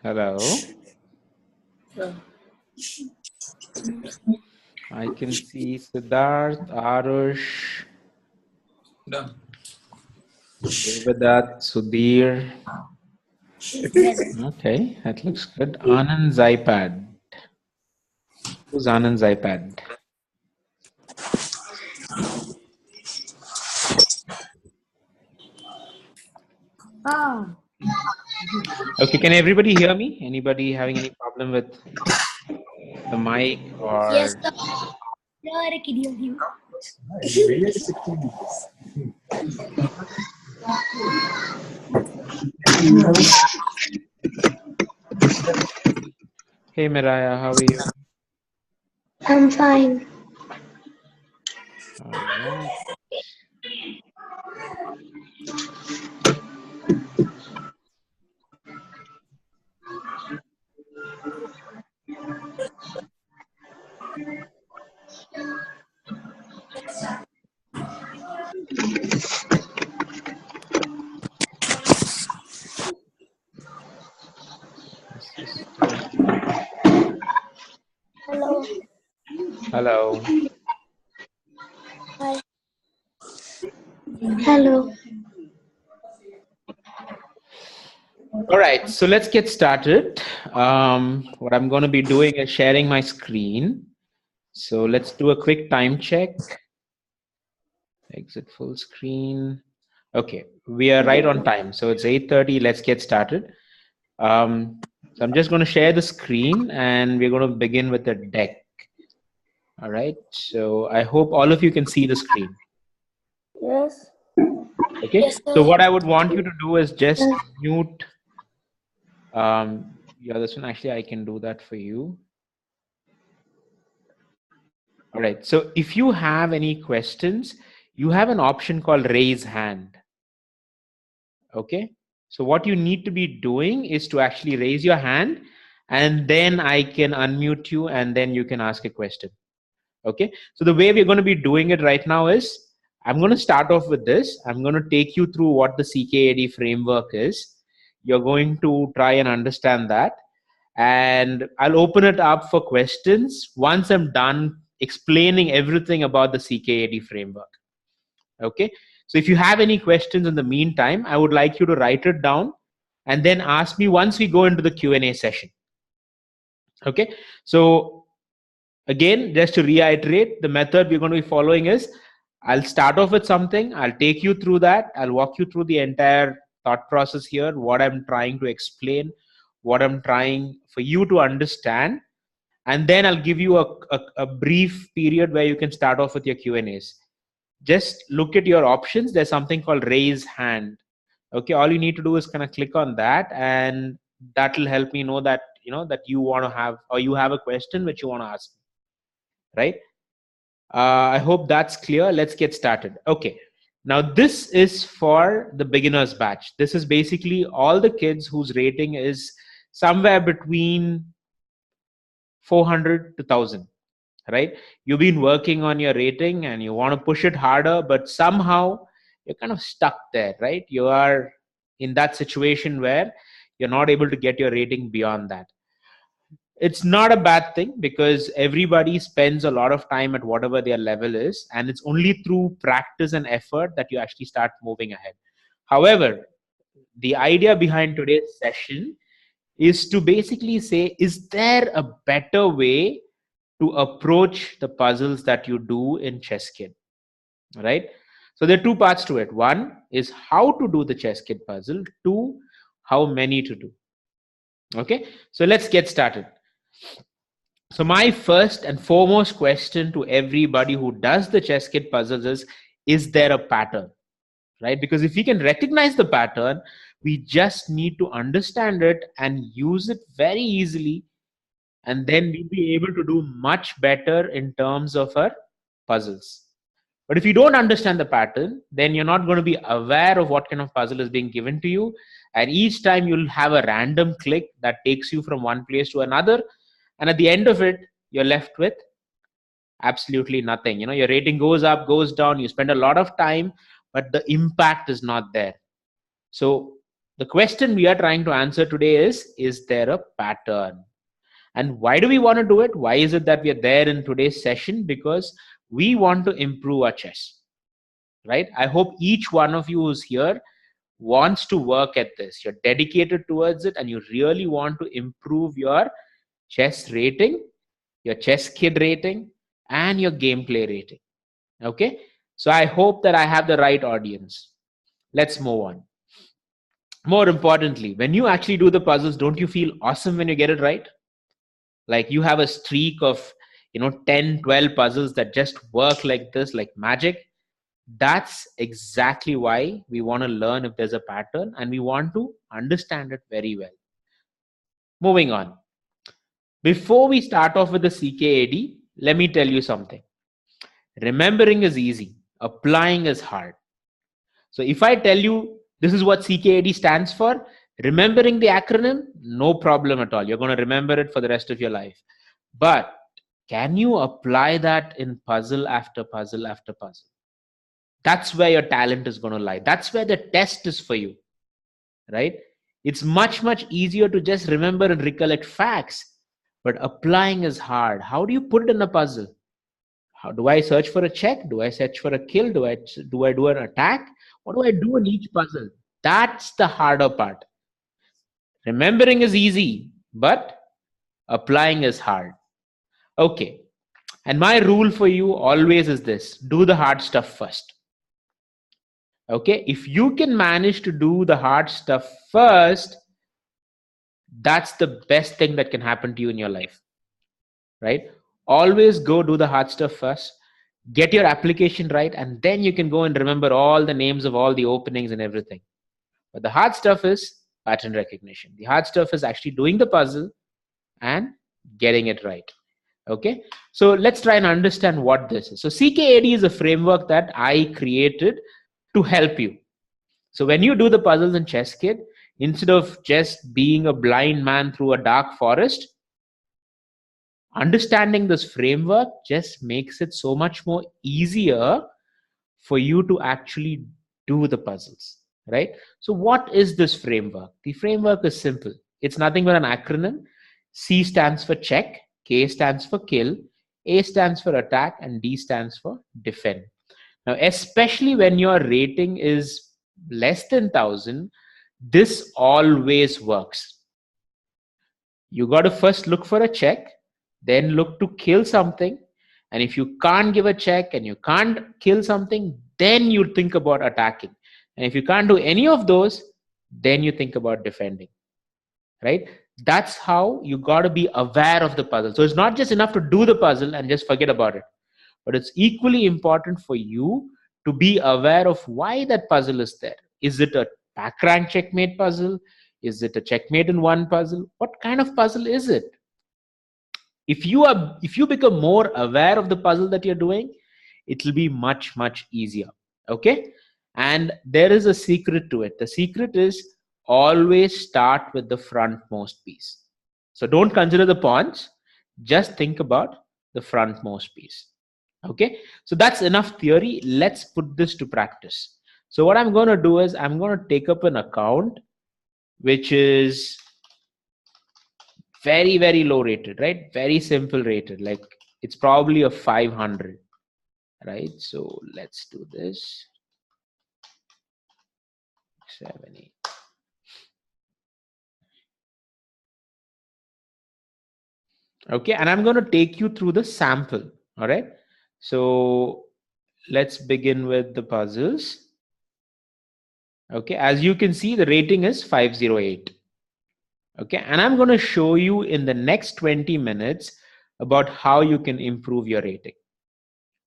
Hello. I can see Siddharth, Arush, Devadat, Sudhir. Okay, that looks good. Anand's iPad. Who's Anand's iPad? Okay, can everybody hear me? Anybody having any problem with the mic or? Yes, Hey Miraya, how are you? I'm fine. All right. Hello. Hello. Hi. Hello. All right, so let's get started. What I'm going to be doing is sharing my screen. So let's do a quick time check. Exit full screen. Okay, we are right on time. So it's 8:30. Let's get started. So I'm just going to share the screen and we're going to begin with the deck. All right, so I hope all of you can see the screen. Yes. Okay, Yes, so what I would want you to do is just mute. Yeah, this one actually I can do that for you. All right, so if you have any questions, you have an option called raise hand. Okay, so what you need to be doing is to actually raise your hand and then I can unmute you and then you can ask a question. Okay, so the way we're going to be doing it right now is I'm going to start off with this. I'm going to take you through what the CKAD framework is. You're going to try and understand that. And I'll open it up for questions once I'm done explaining everything about the CKAD framework. Okay, so if you have any questions in the meantime, I would like you to write it down and then ask me once we go into the Q&A session. Okay, so again, just to reiterate, the method we're going to be following is I'll start off with something, I'll take you through that, I'll walk you through the entire thought process here, what I'm trying to explain, what I'm trying for you to understand, and then I'll give you a brief period where you can start off with your Q&As. Just look at your options. There's something called raise hand. Okay, all you need to do is kind of click on that and that will help me know that that you want to have or you have a question which you want to ask me, right? I hope that's clear. Let's get started. Okay, now this is for the beginners batch. This is basically all the kids whose rating is somewhere between 400 to 1000, right? You've been working on your rating and you want to push it harder, but somehow you're kind of stuck there, right? You are in that situation where you're not able to get your rating beyond that. It's not a bad thing because everybody spends a lot of time at whatever their level is, and it's only through practice and effort that you actually start moving ahead. However, the idea behind today's session is to basically say, is there a better way to approach the puzzles that you do in Chesskid, right? So there are two parts to it. One is how to do the Chesskid puzzle. Two, how many to do. Okay, so let's get started. So my first and foremost question to everybody who does the Chesskid puzzles is there a pattern, right? Because if we can recognize the pattern, we just need to understand it and use it very easily, and then we'll be able to do much better in terms of our puzzles. But if you don't understand the pattern, then you're not going to be aware of what kind of puzzle is being given to you. And each time you'll have a random click that takes you from one place to another. And at the end of it, you're left with Absolutely nothing. Your rating goes up, goes down, you spend a lot of time, but the impact is not there. So the question we are trying to answer today is there a pattern? And why do we want to do it? Why is it that we are there in today's session? Because we want to improve our chess, right? I hope each one of you who's here wants to work at this. You're dedicated towards it and you really want to improve your chess rating, your Chesskid rating, and your gameplay rating. Okay? So I hope that I have the right audience. Let's move on. More importantly, when you actually do the puzzles, don't you feel awesome when you get it right? Like you have a streak of 10, 12 puzzles that just work like this, like magic. That's exactly why we want to learn if there's a pattern and we want to understand it very well. Moving on. Before we start off with the CKAD, let me tell you something. Remembering is easy. Applying is hard. So if I tell you this is what CKAD stands for, remembering the acronym, no problem at all. You're going to remember it for the rest of your life. But can you apply that in puzzle after puzzle after puzzle? That's where your talent is going to lie. That's where the test is for you, right? It's much, much easier to just remember and recollect facts, but applying is hard. How do you put it in a puzzle? How do I search for a check? Do I search for a kill? Do I do an attack? What do I do in each puzzle? That's the harder part. Remembering is easy, but applying is hard. Okay. And my rule for you always is this: do the hard stuff first. Okay. If you can manage to do the hard stuff first, that's the best thing that can happen to you in your life, right? Always go do the hard stuff first. Get your application right, and then you can go and remember all the names of all the openings and everything. But the hard stuff is pattern recognition. The hard stuff is actually doing the puzzle and getting it right. Okay, so let's try and understand what this is. So CKAD is a framework that I created to help you. So when you do the puzzles in Chesskid, instead of just being a blind man through a dark forest, understanding this framework just makes it so much more easier for you to actually do the puzzles, right? So what is this framework? The framework is simple. It's nothing but an acronym. C stands for check, K stands for kill, A stands for attack, and D stands for defend. Now, especially when your rating is less than 1,000, this always works. You got to first look for a check, then look to kill something. And if you can't give a check and you can't kill something, then you think about attacking. And if you can't do any of those, then you think about defending, right? That's how you got to be aware of the puzzle. So it's not just enough to do the puzzle and just forget about it, but it's equally important for you to be aware of why that puzzle is there. Is it a pack rank checkmate puzzle? Is it a checkmate in one puzzle? What kind of puzzle is it? If you become more aware of the puzzle that you're doing, it will be much, much easier. Okay. And there is a secret to it. The secret is always start with the frontmost piece. So don't consider the pawns. Just think about the frontmost piece. Okay. So that's enough theory. Let's put this to practice. So what I'm going to do is I'm going to take up an account which is very, very low rated, right? Very simple rated. Like it's probably a 500, right? So let's do this. 7, 8. Okay, and I'm going to take you through the sample. All right. So let's begin with the puzzles. Okay, as you can see, the rating is 508. Okay, and I'm going to show you in the next 20 minutes about how you can improve your rating.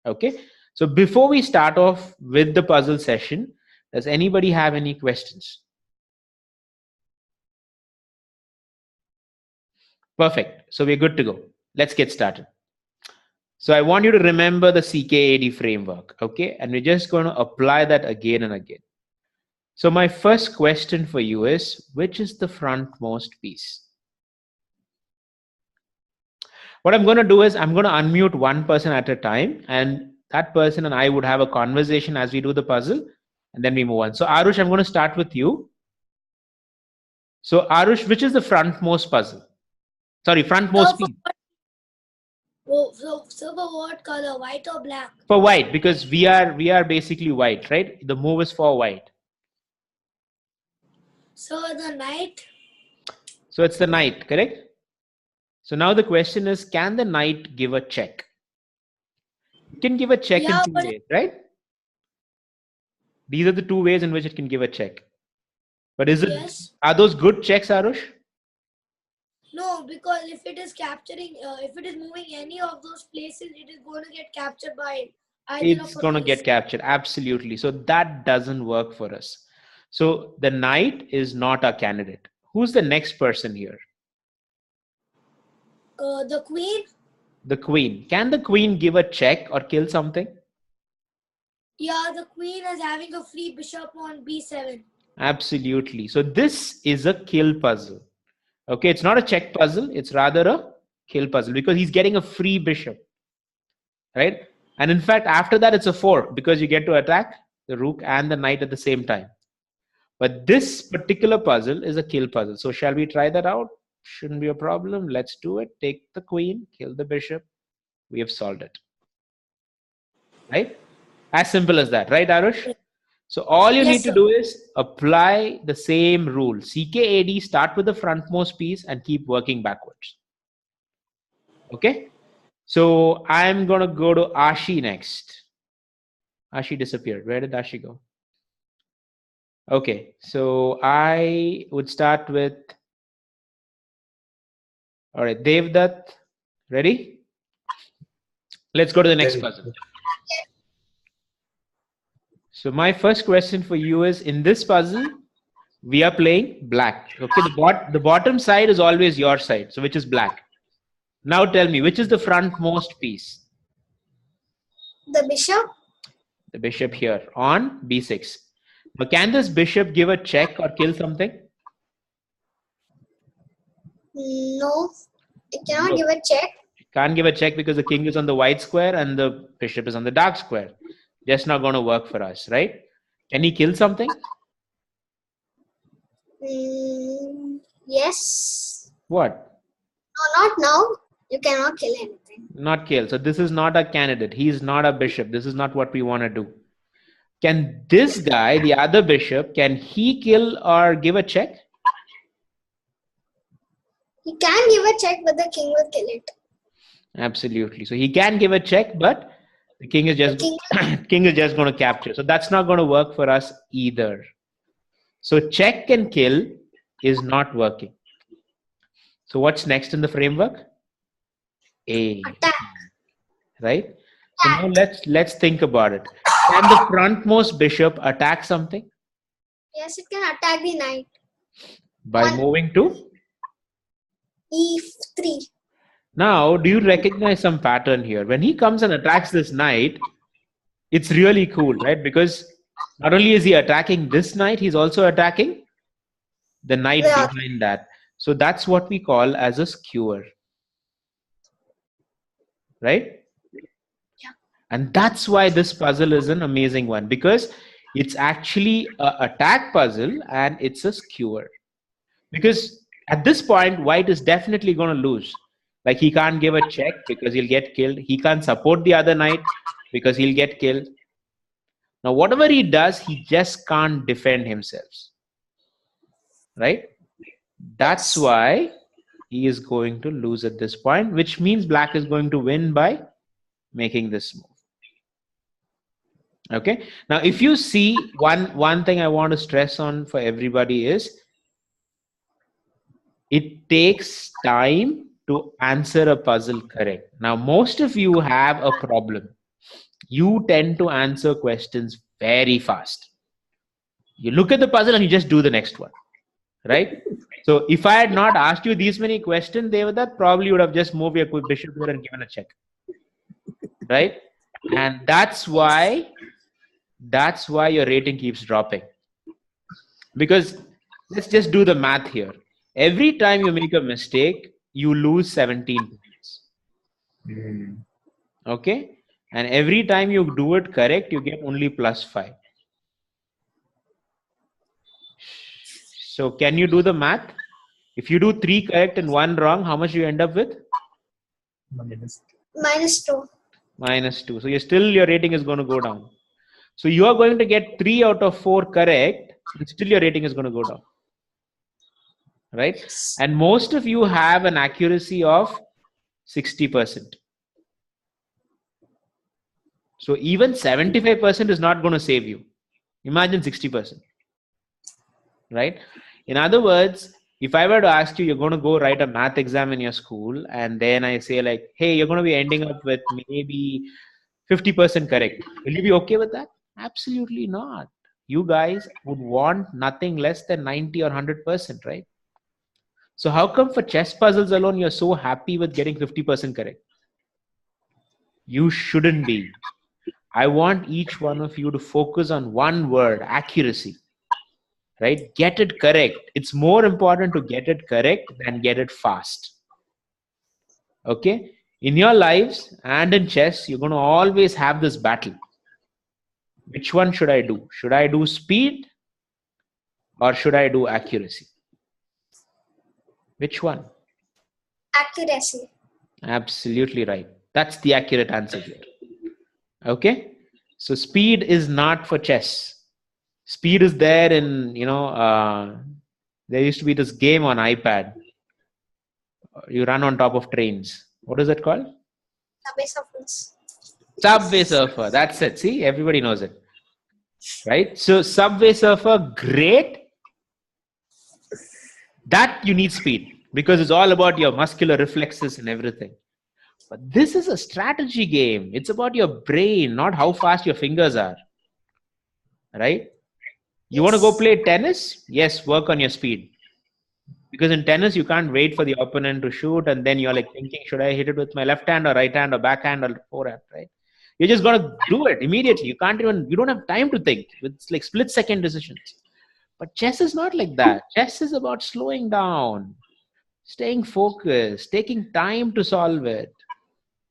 Okay, so before we start off with the puzzle session, does anybody have any questions? Perfect. So we're good to go. Let's get started. So I want you to remember the CKAD framework, okay? And we're just going to apply that again and again. So my first question for you is, which is the frontmost piece? What I'm going to do is I'm going to unmute one person at a time, and that person and I would have a conversation as we do the puzzle, and then we move on. So Arush, I'm going to start with you. So Arush, which is the frontmost puzzle? Sorry, frontmost piece. So for what color? White or black? For white, because we are basically white, right? The move is for white. So the knight. So it's the knight, correct? So now the question is, can the knight give a check? It can give a check in two ways, right? These are the two ways in which it can give a check. But is it? Yes. Are those good checks, Arush? No, because if it is capturing, if it is moving any of those places, it is going to get captured by either It's going to get captured. Absolutely. So that doesn't work for us. So the knight is not a candidate. Who's the next person here? The queen. The queen. Can the queen give a check or kill something? Yeah, the queen is having a free bishop on b7. Absolutely. So this is a kill puzzle. Okay, it's not a check puzzle. It's rather a kill puzzle because he's getting a free bishop, right? And in fact, after that, it's a fork because you get to attack the rook and the knight at the same time. But this particular puzzle is a kill puzzle. So shall we try that out? Shouldn't be a problem. Let's do it. Take the queen, kill the bishop. We have solved it. Right? As simple as that. Right, Arush? So all you need to do is apply the same rule. CKAD, start with the frontmost piece and keep working backwards. Okay? So I'm going to go to Ashi next. Ashi disappeared. Where did Ashi go? Okay, so I would start with, all right, Devdutt, ready? Let's go to the next puzzle. So my first question for you is, in this puzzle, we are playing black. Okay, the bottom side is always your side, so which is black. Now tell me, which is the frontmost piece? The bishop. The bishop here on b6. Now, can this bishop give a check or kill something? No, it cannot give a check. It can't give a check because the king is on the white square and the bishop is on the dark square. Just not going to work for us, right? Can he kill something? Yes. What? No, not now. You cannot kill anything. Not kill. So this is not a candidate. He is not a bishop. This is not what we want to do. Can this guy, the other bishop, can he kill or give a check? He can give a check, but the king will kill it. Absolutely. So he can give a check, but the king is just king is just going to capture. So that's not going to work for us either. So check and kill is not working. So what's next in the framework? A. Attack. Right? So now let's think about it. Can the frontmost bishop attack something? Yes, it can attack the knight. By moving to? E3. Now, do you recognize some pattern here? When he comes and attacks this knight, it's really cool, right? Because not only is he attacking this knight, he's also attacking the knight behind that. So that's what we call as a skewer. Right? Yeah. And that's why this puzzle is an amazing one, because it's actually an attack puzzle and it's a skewer. Because at this point, white is definitely going to lose. Like, he can't give a check because he'll get killed. He can't support the other knight because he'll get killed. Now, whatever he does, he just can't defend himself. Right? That's why he is going to lose at this point, which means black is going to win by making this move. Okay. Now, if you see, one thing I want to stress on for everybody is, it takes time to answer a puzzle correct. Now, most of you have a problem. You tend to answer questions very fast. You look at the puzzle and you just do the next one, right? So if I had not asked you these many questions, Devdutt probably would have just moved your bishop here and given a check, right? And that's why your rating keeps dropping. Because let's just do the math here. Every time you make a mistake, you lose 17 points. Okay. And every time you do it correct, you get only +5. So can you do the math? If you do 3 correct and 1 wrong, how much do you end up with? -2. -2. So your rating is going to go down. So you are going to get 3 out of 4 correct, and still your rating is going to go down. Right? And most of you have an accuracy of 60%. So even 75% is not going to save you. Imagine 60%. Right? In other words, if I were to ask you, you're going to go write a math exam in your school, and then I say like, hey, you're going to be ending up with maybe 50% correct. Will you be okay with that? Absolutely not. You guys would want nothing less than 90 or 100%, right? So how come for chess puzzles alone, you're so happy with getting 50% correct? You shouldn't be. I want each one of you to focus on one word, accuracy. Right? Get it correct. It's more important to get it correct than get it fast. Okay? In your lives and in chess, you're going to always have this battle. Which one should I do? Should I do speed or should I do accuracy? Which one? Accuracy. Absolutely right. That's the accurate answer here. Okay? So speed is not for chess. Speed is there in, there used to be this game on iPad. You run on top of trains. What is it called? Subway Surfers. Subway Surfer. That's it. See, everybody knows it. Right? So Subway Surfer, great. That you need speed because it's all about your muscular reflexes and everything. But this is a strategy game. It's about your brain, not how fast your fingers are. Right? You want to go play tennis? Yes, work on your speed. Because in tennis, you can't wait for the opponent to shoot and then you're like thinking, should I hit it with my left hand or right hand or backhand or forehand, right? You're just going to do it immediately. You don't have time to think. It's like split-second decisions. But chess is not like that. Chess is about slowing down, staying focused, taking time to solve it.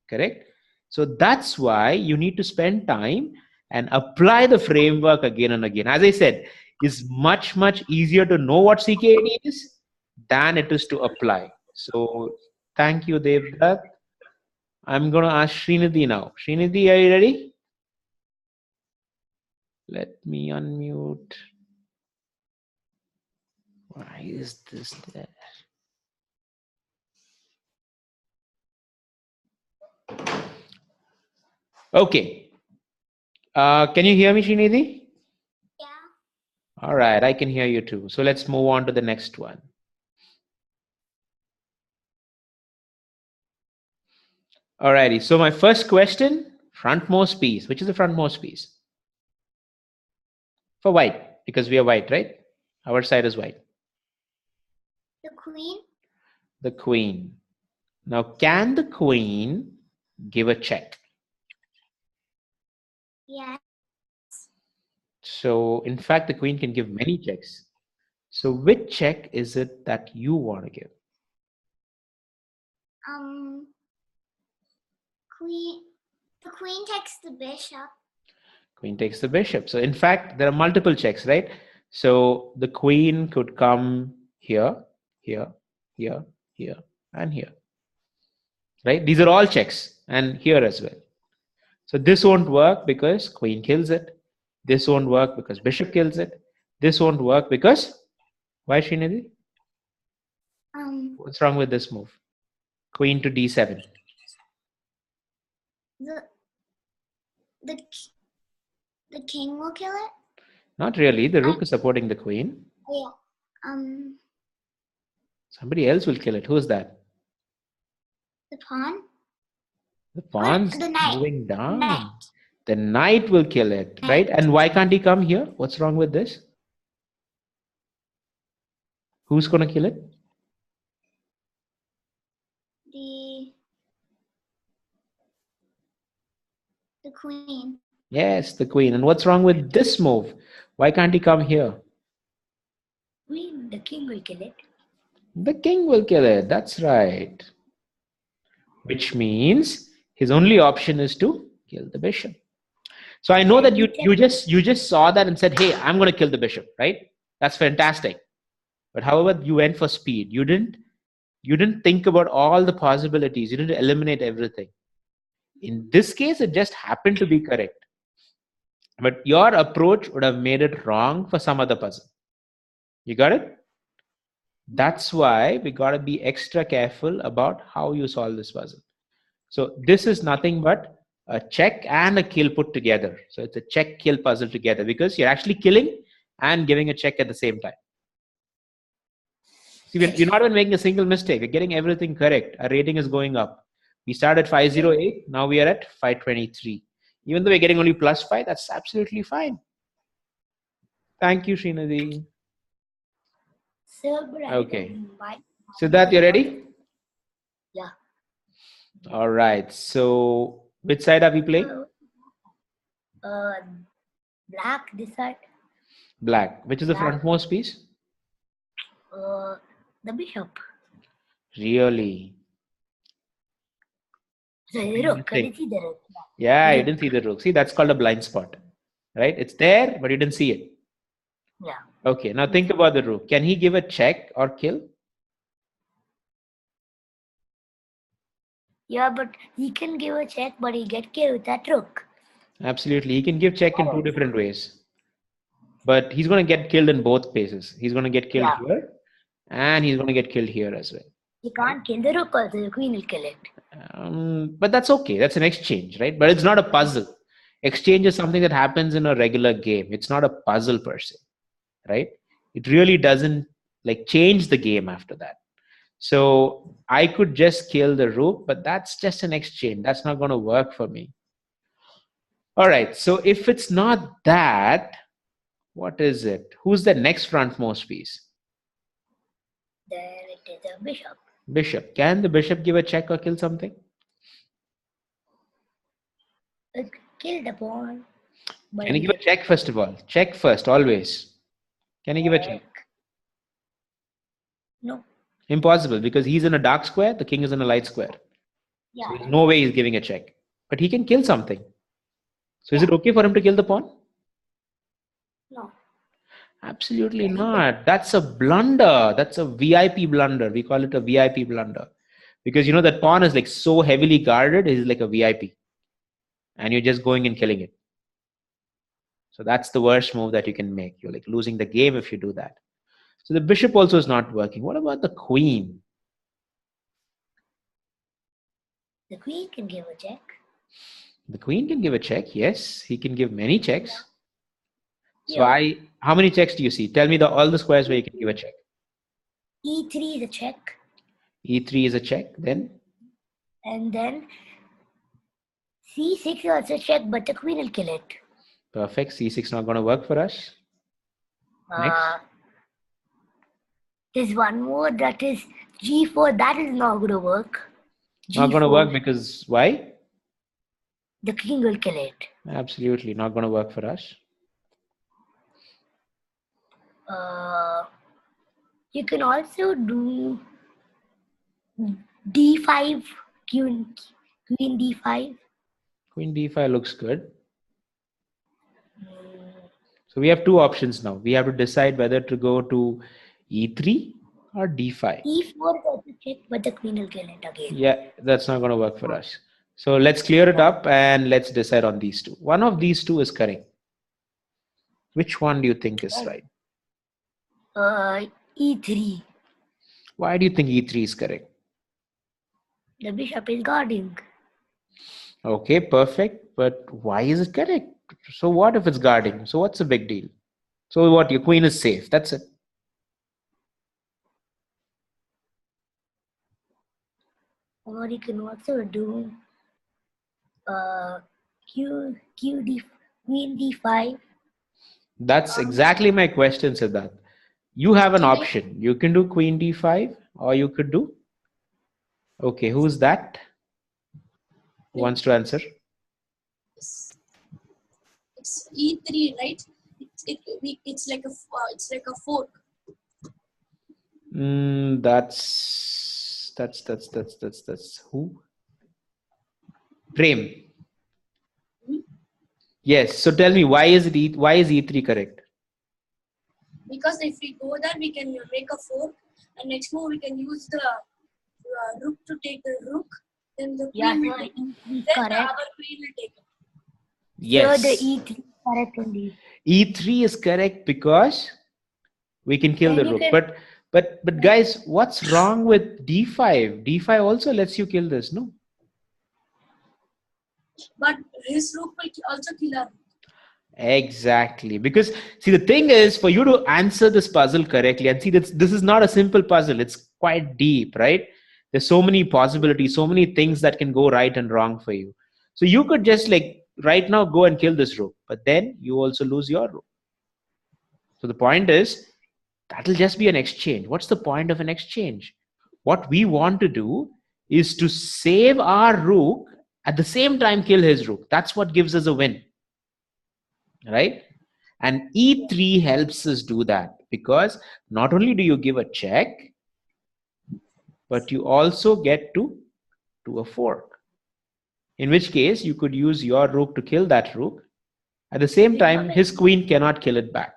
Correct? So that's why you need to spend time and apply the framework again and again. As I said, it's much, much easier to know what CKAD is than it is to apply. So thank you, Devdutt. I'm going to ask Srinidhi now. Srinidhi, are you ready? Let me unmute. Why is this there? Okay. Can you hear me, Srinidhi? Yeah. All right, I can hear you too. So let's move on to the next one. Alrighty, so my first question, frontmost piece. Which is the frontmost piece? For white, because we are white, right? Our side is white. The queen. The queen. Now, can the queen give a check? Yes. So, in fact, the queen can give many checks. So, which check is it that you want to give? Queen. The queen takes the bishop. Queen takes the bishop. So, in fact, there are multiple checks, right? So, the queen could come here, here, here, here, and here. Right? These are all checks, and here as well. So this won't work because queen kills it. This won't work because bishop kills it. This won't work because, why, Srinidhi? What's wrong with this move? Queen to d7. The king will kill it? Not really. The rook is supporting the queen. Yeah. Somebody else will kill it. Who's that? The pawn? The pawn's The knight. moving down. The knight will kill it, right? And why can't he come here? What's wrong with this? Who's going to kill it? The queen. Yes, the queen. And what's wrong with this move? Why can't he come here? The king will kill it. The king will kill it. That's right. Which means His only option is to kill the bishop. So I know that you just saw that and said, hey, I'm going to kill the bishop, right? That's fantastic. But however, you went for speed. You didn't think about all the possibilities. You didn't eliminate everything. In this case, it just happened to be correct. But your approach would have made it wrong for some other puzzle. You got it? That's why we got to be extra careful about how you solve this puzzle. So this is nothing but a check and a kill put together. So it's a check kill puzzle together because you're actually killing and giving a check at the same time. See, we're not even making a single mistake. We're getting everything correct. Our rating is going up. We started at 508. Now we are at 523. Even though we're getting only +5, that's absolutely fine. Thank you, Srinidhi. Okay. Siddharth, you ready? Yeah. All right. So which side are we playing? Black, this side. Black. Which is the frontmost piece? The bishop. Really? The rook. I didn't see the rook. Yeah, you didn't see the rook. See, that's called a blind spot. Right? It's there, but you didn't see it. Yeah. Okay, now think about the rook. Can he give a check or kill? Yeah, but he can give a check, but he get killed with that rook. Absolutely. He can give check in two different ways. But he's going to get killed in both places. He's going to get killed here, and he's going to get killed here as well. He can't kill the rook, also the queen will kill it. But that's okay. That's an exchange, right? But it's not a puzzle. Exchange is something that happens in a regular game. It's not a puzzle per se, right? It really doesn't like change the game after that. So I could just kill the rook, but that's just an exchange. That's not going to work for me. All right. So if it's not that, what is it? Who's the next frontmost piece? Then it is a bishop. Bishop. Can the bishop give a check or kill something? Kill the pawn. Can he give a check first of all? Check first, always. Can he give a check? No. Impossible, because he's in a dark square, the king is in a light square. Yeah. So there's no way he's giving a check. But he can kill something. So is it okay for him to kill the pawn? No. Absolutely not. That's a blunder. That's a VIP blunder. We call it a VIP blunder. Because you know that pawn is like so heavily guarded, it's like a VIP. And you're just going and killing it. So that's the worst move that you can make. You're like losing the game if you do that. So the bishop also is not working. What about the queen? The queen can give a check. The queen can give a check. Yes, he can give many checks. So Yeah. how many checks do you see? Tell me all the squares where you can give a check. E3 is a check. E3 is a check. Then? And then C6 is also a check, but the queen will kill it. Perfect. C6 not going to work for us. Next. There's one more that is G4. That is not going to work. Not going to work because why? The king will kill it. Absolutely not going to work for us. You can also do D5, queen D5. Queen D5 looks good. So we have two options now. We have to decide whether to go to E3 or D5. E4 is also check, but the queen will kill it again. Yeah, that's not going to work for us. So let's clear it up and let's decide on these two. One of these two is correct. Which one do you think is right? E3. Why do you think E3 is correct? The bishop is guarding. Okay, perfect. But why is it correct? So what if it's guarding? So what's the big deal? So what? Your queen is safe. That's it. Or you can also do queen D5. That's exactly my question, Siddharth. You have an option. You can do queen D5 or you could do... Okay, who's that? Who wants to answer? It's E3, right? It's like a fork. That's who? Prem. Hmm? Yes. So tell me, why is E3 correct? Because if we go there, we can make a fork, and next move we can use the rook to take the rook. Then the queen will take it. Then correct. our queen will take it. Yes. So the E3 correct only. E3 is correct because we can kill Then the you rook. can- But guys, what's wrong with D5? D5 also lets you kill this, no? But his rook will also kill our. Exactly. Because see, the thing is, for you to answer this puzzle correctly, and see, this is not a simple puzzle. It's quite deep, right? There's so many possibilities, so many things that can go right and wrong for you. So you could just like right now go and kill this rook, but then you also lose your rook. So the point is, that'll just be an exchange. What's the point of an exchange? What we want to do is to save our rook, at the same time kill his rook. That's what gives us a win, right? And E3 helps us do that, because not only do you give a check, but you also get to do a fork, in which case you could use your rook to kill that rook. At the same time, his queen cannot kill it back.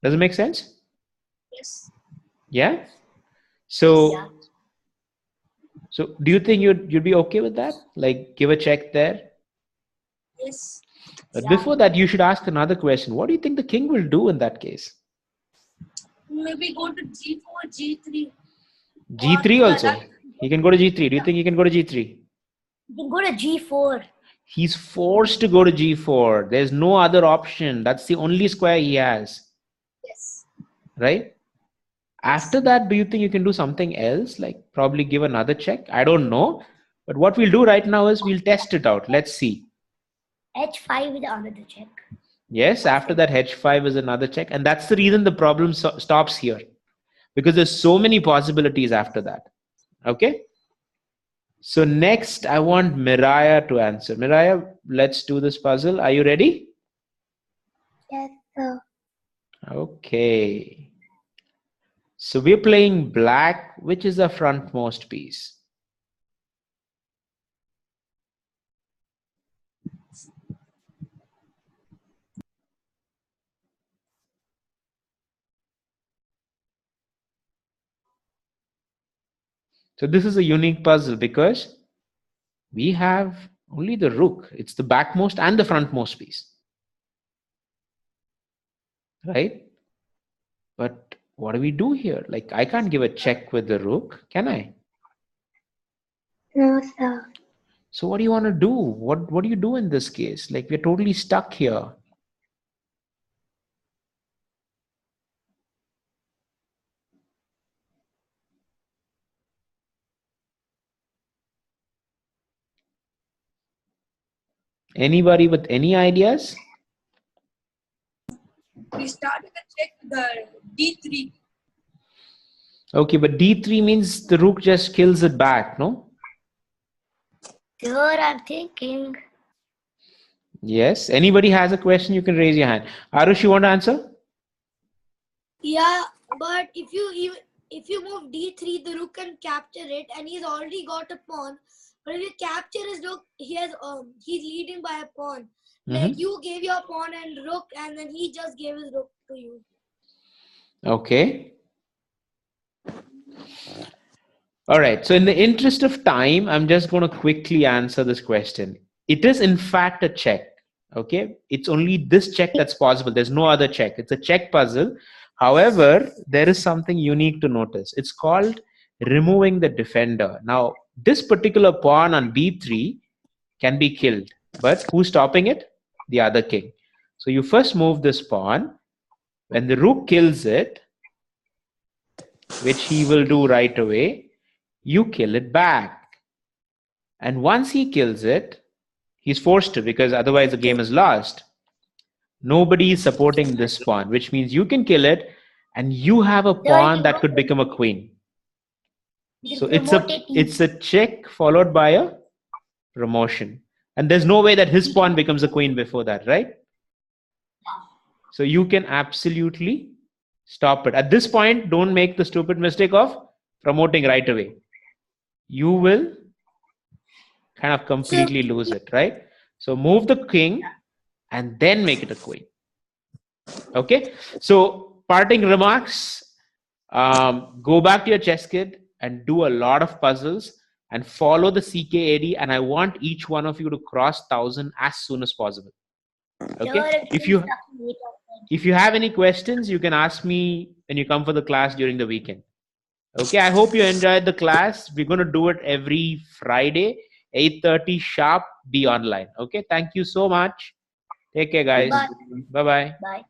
Does it make sense? Yes. Yeah. So Yeah. so do you think you'd be okay with that? Like give a check there? Yes. But Yeah. before that, you should ask another question. What do you think the king will do in that case? Maybe go to G4, G3. G3 also. He can go to G3. Do you think he can go to G3? You can go to G4. He's forced to go to G4. There's no other option. That's the only square he has, Yes. right? After that, do you think you can do something else? Like probably give another check? I don't know. But what we'll do right now is we'll test it out. Let's see. H5 is another check. Yes, after that, H5 is another check. And that's the reason the problem stops here. Because there's so many possibilities after that. Okay? So next, I want Miraya to answer. Miraya, let's do this puzzle. Are you ready? Yes, sir. Okay. So we're playing black, which is the frontmost piece. So this is a unique puzzle because we have only the rook. It's the backmost and the frontmost piece, right? But what do we do here? Like I can't give a check with the rook, can I? No, sir. So what do you want to do? What do you do in this case? Like we're totally stuck here. Anybody with any ideas? We started the check with the D3. Okay, but D3 means the rook just kills it back, no? Sir, I'm thinking. Yes. Anybody has a question, you can raise your hand. Arush, you want to answer? Yeah, but if you move D3, the rook can capture it, and he's already got a pawn. But if you capture his rook, he's leading by a pawn. Like you gave your pawn and rook, and then he just gave his rook to you. Okay. All right. So in the interest of time, I'm just going to quickly answer this question. It is in fact a check. Okay. It's only this check that's possible. There's no other check. It's a check puzzle. However, there is something unique to notice. It's called removing the defender. Now, this particular pawn on B3 can be killed, but who's stopping it? The other king. So you first move this pawn. When the rook kills it, which he will do right away, you kill it back. And once he kills it, he's forced to, because otherwise the game is lost. Nobody is supporting this pawn, which means you can kill it and you have a pawn that could become a queen. You So can promote it. it's a check followed by a promotion. And there's no way that his pawn becomes a queen before that, right? So you can absolutely stop it. At this point, don't make the stupid mistake of promoting right away. You will kind of completely lose it, right? So move the king and then make it a queen. Okay, so parting remarks, go back to your Chesskid and do a lot of puzzles and follow the CKAD, and I want each one of you to cross 1,000 as soon as possible. Okay, if you have any questions, you can ask me when you come for the class during the weekend. Okay, I hope you enjoyed the class. We're going to do it every Friday, 8:30 sharp. Be online. Okay, thank you so much. Take care, guys. Bye. Bye-bye. Bye.